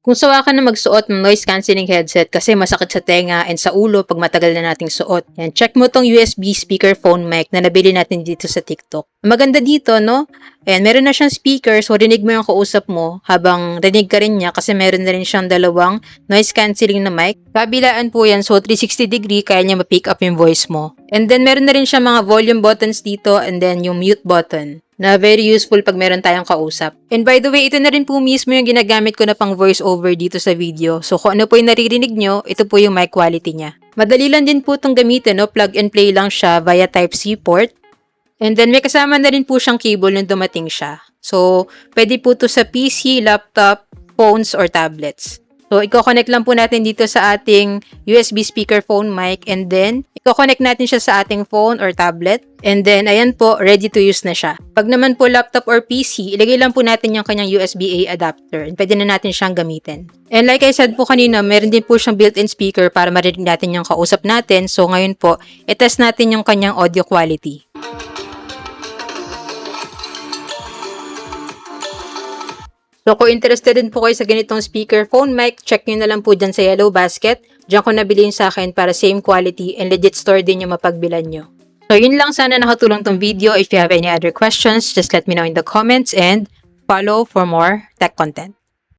Kung sawa ka na magsuot ng noise cancelling headset kasi masakit sa tenga and sa ulo pag matagal na nating suot, yan, check mo tong USB speakerphone mic na nabili natin dito sa TikTok. Maganda dito, no? And meron na siyang speaker, so rinig mo yung kausap mo habang rinig ka rin niya kasi meron na rin siyang dalawang noise cancelling na mic. Kabilaan po yan, so 360 degree, kaya niya ma-pick up yung voice mo. And then meron na rin siya mga volume buttons dito and then yung mute button na very useful pag meron tayong kausap. And by the way, ito na rin po mismo yung ginagamit ko na pang voice over dito sa video. So kung ano po yung naririnig nyo, ito po yung mic quality niya. Madali lang din po itong gamitin, no? Plug and play lang siya via Type-C port. And then may kasama na rin po siyang cable nung dumating siya. So pwede po to sa PC, laptop, phones, or tablets. So, i-connect lang po natin dito sa ating USB speakerphone mic and then, i-connect natin siya sa ating phone or tablet. And then, ayan po, ready to use na siya. Pag naman po laptop or PC, ilagay lang po natin yung kanyang USB-A adapter and pwede na natin siyang gamitin. And like I said po kanina, meron din po siyang built-in speaker para marinig natin yung kausap natin. So, ngayon po, i-test natin yung kanyang audio quality. So, kung interested din po kayo sa ganitong speakerphone mic, check nyo na lang po dyan sa Yellow Basket. Diyan ko nabili yun sa akin para same quality and legit store din yung mapagbilan nyo. So, yun lang, sana nakatulong tong video. If you have any other questions, just let me know in the comments and follow for more tech content.